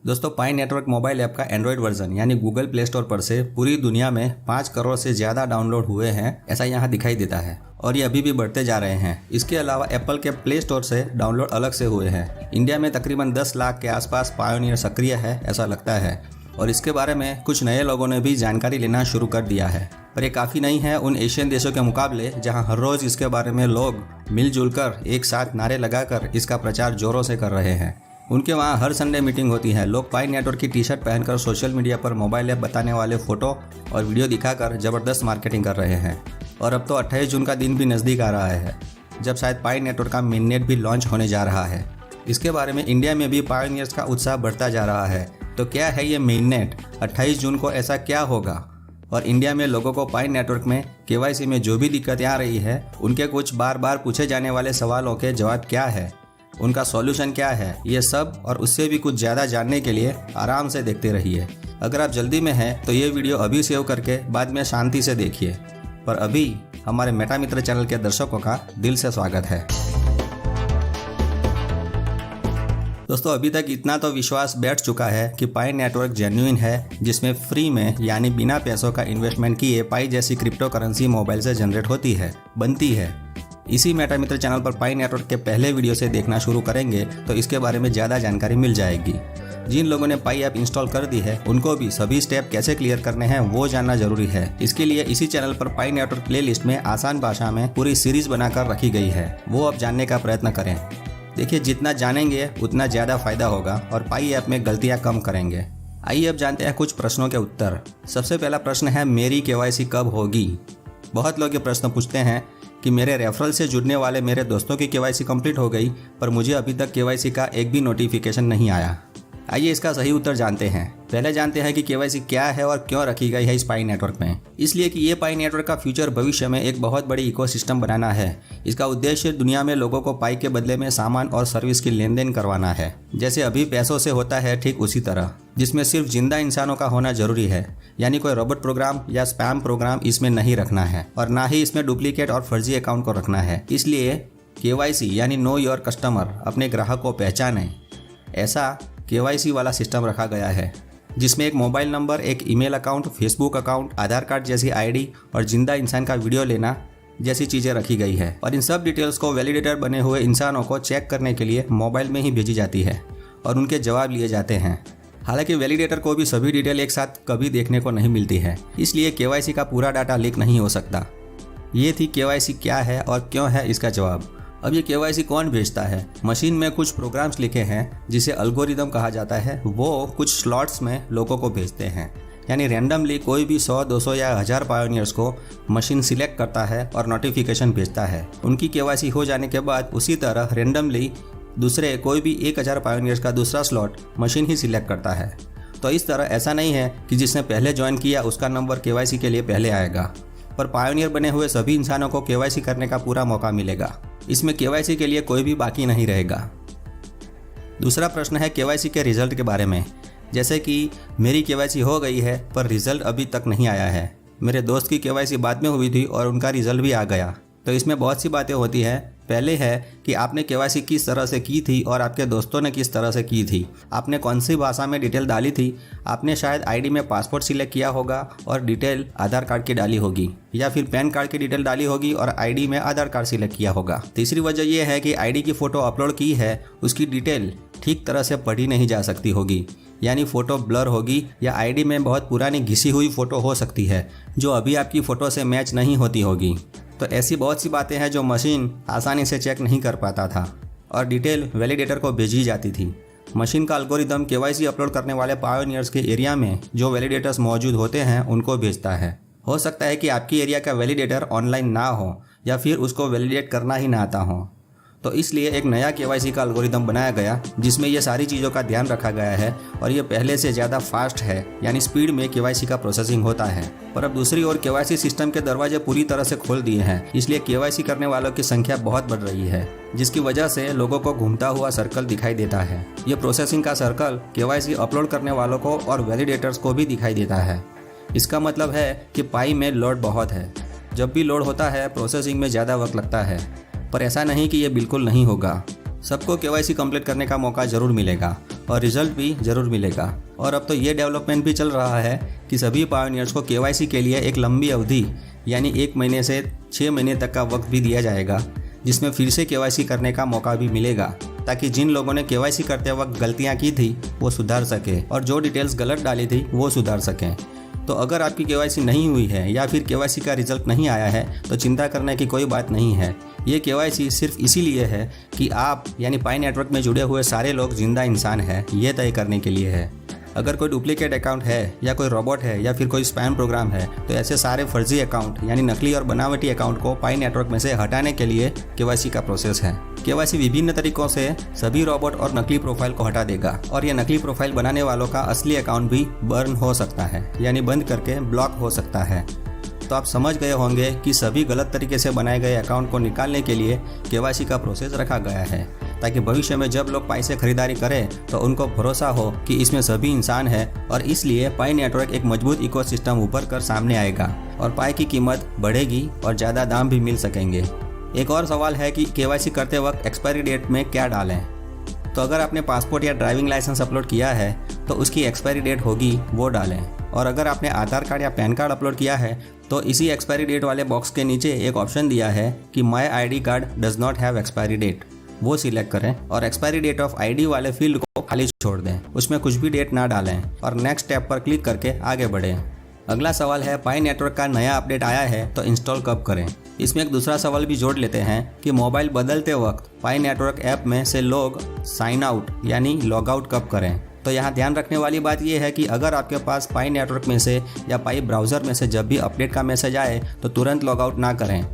दोस्तों, पाई network mobile app का Android version यानी गूगल प्ले स्टोर पर से पूरी दुनिया में 5 करोड़ से ज़्यादा डाउनलोड हुए हैं, ऐसा यहाँ दिखाई देता है और ये अभी भी बढ़ते जा रहे हैं। इसके अलावा एप्पल के प्ले स्टोर से डाउनलोड अलग से हुए हैं। इंडिया में तकरीबन 10 लाख के आसपास पायोनियर सक्रिय है, ऐसा लगता है, और इसके बारे में कुछ नए लोगों ने भी जानकारी लेना शुरू कर दिया है। पर ये काफ़ी नहीं है उन एशियन देशों के मुकाबले जहाँ हर रोज़ इसके बारे में लोग मिलजुल कर एक साथ नारे लगाकर इसका प्रचार जोरों से कर रहे हैं। उनके वहाँ हर संडे मीटिंग होती है। लोग पाई नेटवर्क की टी शर्ट पहनकर सोशल मीडिया पर मोबाइल ऐप बताने वाले फ़ोटो और वीडियो दिखाकर ज़बरदस्त मार्केटिंग कर रहे हैं। और अब तो 28 जून का दिन भी नज़दीक आ रहा है, जब शायद पाई नेटवर्क का मेननेट भी लॉन्च होने जा रहा है। इसके बारे में इंडिया में भी पायोनियर्स का उत्साह बढ़ता जा रहा है। तो क्या है ये मेननेट? 28 जून को ऐसा क्या होगा? और इंडिया में लोगों को पाई नेटवर्क में KYC में जो भी दिक्कतें आ रही है, उनके कुछ बार बार पूछे जाने वाले सवालों के जवाब क्या है, उनका सॉल्यूशन क्या है, ये सब और उससे भी कुछ ज़्यादा जानने के लिए आराम से देखते रहिए। अगर आप जल्दी में हैं तो ये वीडियो अभी सेव करके बाद में शांति से देखिए। पर अभी हमारे मेटा मित्र चैनल के दर्शकों का दिल से स्वागत है। दोस्तों, अभी तक इतना तो विश्वास बैठ चुका है कि पाई नेटवर्क जेन्युइन है, जिसमें फ्री में यानी बिना पैसों का इन्वेस्टमेंट किए पाई जैसी क्रिप्टो करेंसी मोबाइल से जनरेट होती है, बनती है। इसी मेटा मित्र चैनल पर पाई नेटवर्क के पहले वीडियो से देखना शुरू करेंगे तो इसके बारे में ज़्यादा जानकारी मिल जाएगी। जिन लोगों ने पाई ऐप इंस्टॉल कर दी है उनको भी सभी स्टेप कैसे क्लियर करने हैं वो जानना जरूरी है। इसके लिए इसी चैनल पर पाई नेटवर्क प्लेलिस्ट में आसान भाषा में पूरी सीरीज बनाकर रखी गई है, वो अब जानने का प्रयत्न करें। देखिए, जितना जानेंगे उतना ज़्यादा फायदा होगा और पाई ऐप में गलतियाँ कम करेंगे। आइए अब जानते हैं कुछ प्रश्नों के उत्तर। सबसे पहला प्रश्न है, मेरी KYC कब होगी? बहुत लोग ये प्रश्न पूछते हैं कि मेरे रेफरल से जुड़ने वाले मेरे दोस्तों की KYC कंप्लीट हो गई, पर मुझे अभी तक KYC का एक भी नोटिफिकेशन नहीं आया। आइए इसका सही उत्तर जानते हैं। पहले जानते हैं कि KYC क्या है और क्यों रखी गई है इस पाई नेटवर्क में। इसलिए कि ये पाई नेटवर्क का फ्यूचर भविष्य में एक बहुत बड़ी इकोसिस्टम बनाना है। इसका उद्देश्य दुनिया में लोगों को पाई के बदले में सामान और सर्विस की लेन देन करवाना है। जैसे अभी पैसों से होता है, ठीक उसी तरह, जिसमें सिर्फ जिंदा इंसानों का होना जरूरी है, यानी कोई रोबोट प्रोग्राम या स्पैम प्रोग्राम इसमें नहीं रखना है और ना ही इसमें डुप्लीकेट और फर्जी अकाउंट को रखना है। इसलिए KYC यानी नो योर कस्टमर, अपने ग्राहक को पहचाने, ऐसा KYC वाला सिस्टम रखा गया है, जिसमें एक मोबाइल नंबर, एक ईमेल अकाउंट, फेसबुक अकाउंट, आधार कार्ड जैसी ID और जिंदा इंसान का वीडियो लेना जैसी चीज़ें रखी गई है। और इन सब डिटेल्स को वैलिडेटर बने हुए इंसानों को चेक करने के लिए मोबाइल में ही भेजी जाती है और उनके जवाब लिए जाते हैं। हालांकि वैलिडेटर को भी सभी डिटेल एक साथ कभी देखने को नहीं मिलती है, इसलिए KYC का पूरा डाटा लीक नहीं हो सकता। ये थी KYC क्या है और क्यों है इसका जवाब। अब ये KYC कौन भेजता है? मशीन में कुछ प्रोग्राम्स लिखे हैं जिसे एल्गोरिदम कहा जाता है, वो कुछ स्लॉट्स में लोगों को भेजते हैं। यानी रैंडमली कोई भी 100, 200 या 1000 पायोनियर्स को मशीन सिलेक्ट करता है और नोटिफिकेशन भेजता है। उनकी KYC हो जाने के बाद उसी तरह रैंडमली दूसरे कोई भी 1000 पायोनियर्स का दूसरा स्लॉट मशीन ही सिलेक्ट करता है। तो इस तरह ऐसा नहीं है कि जिसने पहले ज्वाइन किया उसका नंबर KYC के लिए पहले आएगा, पर पायोनियर बने हुए सभी इंसानों को KYC करने का पूरा मौका मिलेगा। इसमें KYC के लिए कोई भी बाकी नहीं रहेगा। दूसरा प्रश्न है KYC के रिजल्ट के बारे में। जैसे कि मेरी KYC हो गई है पर रिजल्ट अभी तक नहीं आया है। मेरे दोस्त की KYC बाद में हुई थी और उनका रिजल्ट भी आ गया। तो इसमें बहुत सी बातें होती हैं। पहले है कि आपने KYC किस तरह से की थी और आपके दोस्तों ने किस तरह से की थी, आपने कौन सी भाषा में डिटेल डाली थी। आपने शायद ID में पासपोर्ट सिलेक्ट किया होगा और डिटेल आधार कार्ड की डाली होगी, या फिर पैन कार्ड की डिटेल डाली होगी और ID में आधार कार्ड सिलेक्ट किया होगा। तीसरी वजह यह है कि ID की फ़ोटो अपलोड की है, उसकी डिटेल ठीक तरह से पढ़ी नहीं जा सकती होगी, यानी फ़ोटो ब्लर होगी या ID में बहुत पुरानी घिसी हुई फ़ोटो हो सकती है जो अभी आपकी फ़ोटो से मैच नहीं होती होगी। तो ऐसी बहुत सी बातें हैं जो मशीन आसानी से चेक नहीं कर पाता था और डिटेल वैलिडेटर को भेजी जाती थी। मशीन का एल्गोरिदम KYC अपलोड करने वाले पायोनियर्स के एरिया में जो वैलिडेटर्स मौजूद होते हैं उनको भेजता है। हो सकता है कि आपकी एरिया का वैलिडेटर ऑनलाइन ना हो या फिर उसको वैलिडेट करना ही ना आता हो, तो इसलिए एक नया KYC का एल्गोरिदम बनाया गया जिसमें ये सारी चीज़ों का ध्यान रखा गया है और ये पहले से ज़्यादा फास्ट है, यानी स्पीड में KYC का प्रोसेसिंग होता है। पर अब दूसरी ओर KYC सिस्टम के दरवाजे पूरी तरह से खोल दिए हैं, इसलिए KYC करने वालों की संख्या बहुत बढ़ रही है, जिसकी वजह से लोगों को घूमता हुआ सर्कल दिखाई देता है। ये प्रोसेसिंग का सर्कल KYC अपलोड करने वालों को और वैलिडेटर्स को भी दिखाई देता है। इसका मतलब है कि पाई में लोड बहुत है। जब भी लोड होता है प्रोसेसिंग में ज़्यादा वक्त लगता है, पर ऐसा नहीं कि ये बिल्कुल नहीं होगा। सबको केवाईसी कंप्लीट करने का मौका ज़रूर मिलेगा और रिजल्ट भी ज़रूर मिलेगा। और अब तो ये डेवलपमेंट भी चल रहा है कि सभी पायोनियर्स को केवाईसी के लिए एक लंबी अवधि यानी 1 महीने से 6 महीने तक का वक्त भी दिया जाएगा, जिसमें फिर से केवाईसी करने का मौका भी मिलेगा, ताकि जिन लोगों ने केवाईसी करते वक्त गलतियां की थी वो सुधार सके और जो डिटेल्स गलत डाली थी वो सुधार सकें। तो अगर आपकी केवाईसी नहीं हुई है या फिर केवाईसी का रिजल्ट नहीं आया है तो चिंता करने की कोई बात नहीं है। ये केवाईसी सिर्फ इसीलिए है कि आप यानी पाई नेटवर्क में जुड़े हुए सारे लोग जिंदा इंसान हैं, ये तय करने के लिए है। अगर कोई डुप्लीकेट अकाउंट है या कोई रोबोट है या फिर कोई स्पैम प्रोग्राम है तो ऐसे सारे फर्जी अकाउंट यानी नकली और बनावटी अकाउंट को पाई नेटवर्क में से हटाने के लिए केवाईसी का प्रोसेस है। केवाईसी विभिन्न तरीकों से सभी रोबोट और नकली प्रोफाइल को हटा देगा और ये नकली प्रोफाइल बनाने वालों का असली अकाउंट भी बर्न हो सकता है यानी बंद करके ब्लॉक हो सकता है। तो आप समझ गए होंगे कि सभी गलत तरीके से बनाए गए अकाउंट को निकालने के लिए केवाईसी का प्रोसेस रखा गया है, ताकि भविष्य में जब लोग पाई से खरीदारी करें तो उनको भरोसा हो कि इसमें सभी इंसान हैं और इसलिए पाई नेटवर्क एक मजबूत इकोसिस्टम उभर कर सामने आएगा और पाई की कीमत बढ़ेगी और ज़्यादा दाम भी मिल सकेंगे। एक और सवाल है कि केवाईसी करते वक्त एक्सपायरी डेट में क्या डालें। तो अगर आपने पासपोर्ट या ड्राइविंग लाइसेंस अपलोड किया है तो उसकी एक्सपायरी डेट होगी वो डालें, और अगर आपने आधार कार्ड या पैन कार्ड अपलोड किया है तो इसी एक्सपायरी डेट वाले बॉक्स के नीचे एक ऑप्शन दिया है कि my ID card does not have expiry date, वो सिलेक्ट करें और एक्सपायरी डेट ऑफ ID वाले फील्ड को खाली छोड़ दें, उसमें कुछ भी डेट ना डालें और नेक्स्ट टैब पर क्लिक करके आगे बढ़ें। अगला सवाल है पाई नेटवर्क का नया अपडेट आया है तो इंस्टॉल कब करें। इसमें एक दूसरा सवाल भी जोड़ लेते हैं कि मोबाइल बदलते वक्त पाई नेटवर्क ऐप में से लोग साइन आउट यानी लॉग आउट कब करें। तो यहाँ ध्यान रखने वाली बात यह है कि अगर आपके पास पाई नेटवर्क में से या पाई ब्राउज़र में से जब भी अपडेट का मैसेज आए तो तुरंत लॉग आउट ना करें,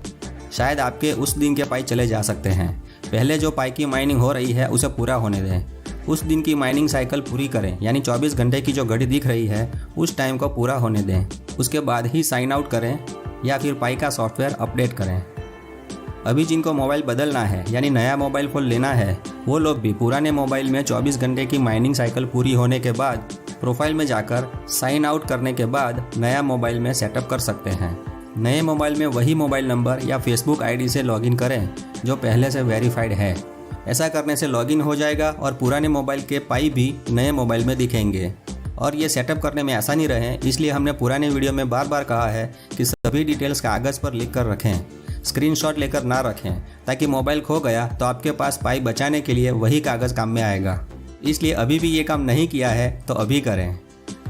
शायद आपके उस दिन के पाई चले जा सकते हैं। पहले जो पाई की माइनिंग हो रही है उसे पूरा होने दें, उस दिन की माइनिंग साइकिल पूरी करें यानी 24 घंटे की जो घड़ी दिख रही है उस टाइम को पूरा होने दें, उसके बाद ही साइन आउट करें या फिर पाई का सॉफ्टवेयर अपडेट करें। अभी जिनको मोबाइल बदलना है यानी नया मोबाइल फ़ोन लेना है वो लोग भी पुराने मोबाइल में 24 घंटे की माइनिंग साइकिल पूरी होने के बाद प्रोफाइल में जाकर साइन आउट करने के बाद नया मोबाइल में सेटअप कर सकते हैं। नए मोबाइल में वही मोबाइल नंबर या फेसबुक ID से लॉगिन करें जो पहले से वेरीफाइड है। ऐसा करने से लॉगिन हो जाएगा और पुराने मोबाइल के पाई भी नए मोबाइल में दिखेंगे। और ये सेटअप करने में आसानी रहे इसलिए हमने पुराने वीडियो में बार बार कहा है कि सभी डिटेल्स कागज़ पर लिख कर रखें, स्क्रीनशॉट लेकर ना रखें, ताकि मोबाइल खो गया तो आपके पास पाई बचाने के लिए वही कागज़ काम में आएगा। इसलिए अभी भी ये काम नहीं किया है तो अभी करें।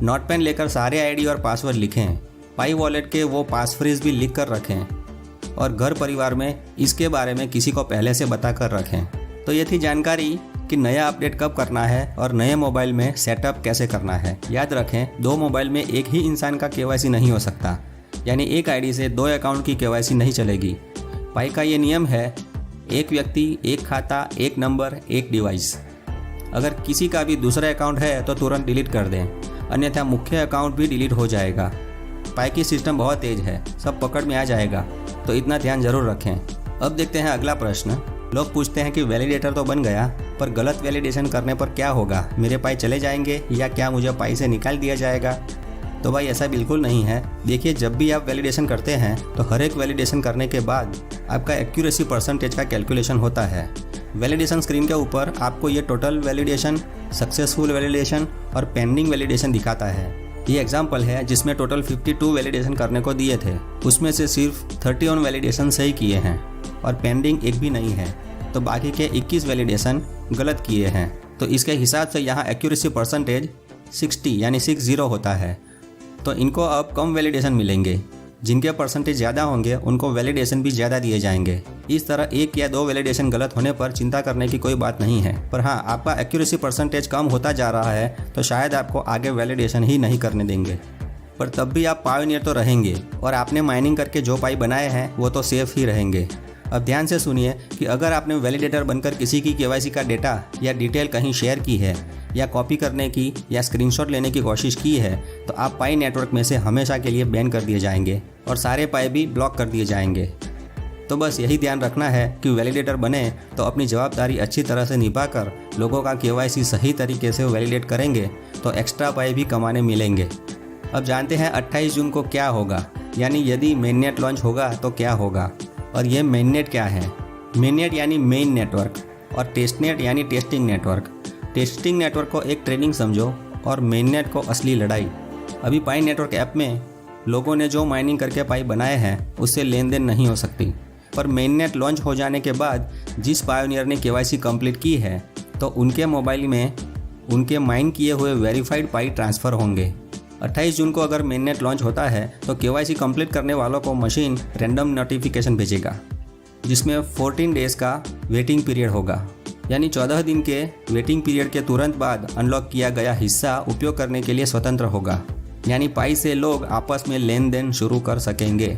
नोट पेन लेकर सारे ID और पासवर्ड लिखें, पाई वॉलेट के वो पास फ्रेज भी लिख कर रखें और घर परिवार में इसके बारे में किसी को पहले से बता कर रखें। तो ये थी जानकारी कि नया अपडेट कब करना है और नए मोबाइल में सेटअप कैसे करना है। याद रखें 2 मोबाइल में एक ही इंसान का KYC नहीं हो सकता, यानी एक ID से 2 अकाउंट की KYC नहीं चलेगी। पाई का ये नियम है, एक व्यक्ति, एक खाता, एक नंबर, एक डिवाइस। अगर किसी का भी दूसरा अकाउंट है तो तुरंत डिलीट कर दें, अन्यथा मुख्य अकाउंट भी डिलीट हो जाएगा। पाई की सिस्टम बहुत तेज है, सब पकड़ में आ जाएगा, तो इतना ध्यान जरूर रखें। अब देखते हैं अगला प्रश्न। लोग पूछते हैं कि वैलिडेटर तो बन गया पर गलत वैलिडेशन करने पर क्या होगा, मेरे पाई चले जाएंगे या क्या मुझे पाई से निकाल दिया जाएगा। तो भाई ऐसा बिल्कुल नहीं है। देखिए जब भी आप वैलिडेशन करते हैं तो हर एक वैलिडेशन करने के बाद आपका एक्यूरेसी परसेंटेज का कैलकुलेशन होता है। वैलिडेशन स्क्रीन के ऊपर आपको ये टोटल वैलिडेशन, सक्सेसफुल वैलिडेशन और पेंडिंग वैलिडेशन दिखाता है। ये एग्जाम्पल है जिसमें टोटल 52 वैलिडेशन करने को दिए थे, उसमें से सिर्फ 31 वैलिडेशन सही किए हैं और पेंडिंग एक भी नहीं है, तो बाकी के 21 वैलिडेशन गलत किए हैं। तो इसके हिसाब से यहाँ एक्यूरेसी परसेंटेज 60 यानी 60 होता है। तो इनको अब कम वैलिडेशन मिलेंगे, जिनके परसेंटेज ज़्यादा होंगे उनको वैलिडेशन भी ज़्यादा दिए जाएंगे। इस तरह 1 या 2 वैलिडेशन गलत होने पर चिंता करने की कोई बात नहीं है। पर हाँ, आपका एक्यूरेसी परसेंटेज कम होता जा रहा है तो शायद आपको आगे वैलिडेशन ही नहीं करने देंगे, पर तब भी आप पायोनियर तो रहेंगे और आपने माइनिंग करके जो पाई बनाए हैं वो तो सेफ ही रहेंगे। अब ध्यान से सुनिए कि अगर आपने वैलिडेटर बनकर किसी की KYC का डेटा या डिटेल कहीं शेयर की है या कॉपी करने की या स्क्रीनशॉट लेने की कोशिश की है तो आप पाई नेटवर्क में से हमेशा के लिए बैन कर दिए जाएंगे और सारे पाई भी ब्लॉक कर दिए जाएंगे। तो बस यही ध्यान रखना है कि वैलिडेटर बने तो अपनी जवाबदारी अच्छी तरह से निभाकर लोगों का KYC सही तरीके से वैलिडेट करेंगे तो एक्स्ट्रा पाई भी कमाने मिलेंगे। अब जानते हैं 28 जून को क्या होगा, यानी यदि मेननेट लॉन्च होगा तो क्या होगा। और ये मेननेट क्या है? मेननेट यानी मेन नेटवर्क। और टेस्टनेट यानी टेस्टिंग नेटवर्क। टेस्टिंग नेटवर्क को एक ट्रेनिंग समझो और मेननेट को असली लड़ाई। अभी पाई नेटवर्क ऐप में लोगों ने जो माइनिंग करके पाई बनाए हैं उससे लेन देन नहीं हो सकती, पर मेननेट लॉन्च हो जाने के बाद जिस पायोनियर ने KYC कंप्लीट की है तो उनके मोबाइल में उनके माइन किए हुए वेरीफाइड पाई ट्रांसफ़र होंगे। 28 जून को अगर मेननेट लॉन्च होता है तो KYC कंप्लीट करने वालों को मशीन रैंडम नोटिफिकेशन भेजेगा, जिसमें 14 डेज़ का वेटिंग पीरियड होगा, यानी 14 दिन के वेटिंग पीरियड के तुरंत बाद अनलॉक किया गया हिस्सा उपयोग करने के लिए स्वतंत्र होगा, यानी पाई से लोग आपस में लेन देन शुरू कर सकेंगे,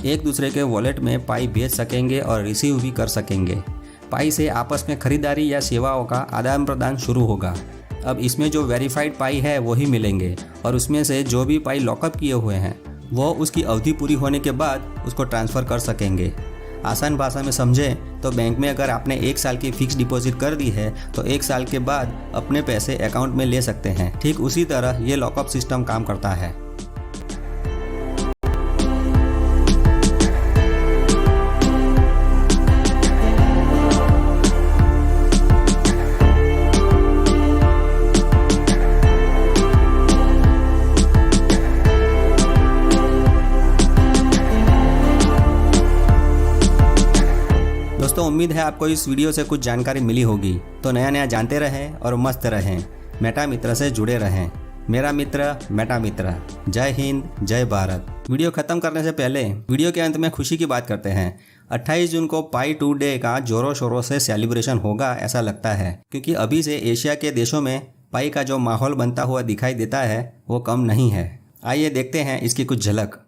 एक दूसरे के वॉलेट में पाई भेज सकेंगे और रिसीव भी कर सकेंगे। पाई से आपस में खरीदारी या सेवाओं का आदान प्रदान शुरू होगा। अब इसमें जो वेरीफाइड पाई है वो ही मिलेंगे और उसमें से जो भी पाई लॉकअप किए हुए हैं वो उसकी अवधि पूरी होने के बाद उसको ट्रांसफ़र कर सकेंगे। आसान भाषा में समझें तो बैंक में अगर आपने 1 साल की फिक्स डिपॉजिट कर दी है तो 1 साल के बाद अपने पैसे अकाउंट में ले सकते हैं। ठीक उसी तरह ये लॉकअप सिस्टम काम करता है। दोस्तों उम्मीद है आपको इस वीडियो से कुछ जानकारी मिली होगी। तो नया जानते रहें और मस्त रहें, मेटा मित्र से जुड़े रहें। मेरा मित्र मेटा मित्र। जय हिंद, जय भारत। वीडियो खत्म करने से पहले वीडियो के अंत में खुशी की बात करते हैं। 28 जून को पाई 2 डे का जोरों शोरों से सेलिब्रेशन होगा ऐसा लगता है, क्योंकि अभी से एशिया के देशों में पाई का जो माहौल बनता हुआ दिखाई देता है वो कम नहीं है। आइए देखते हैं इसकी कुछ झलक।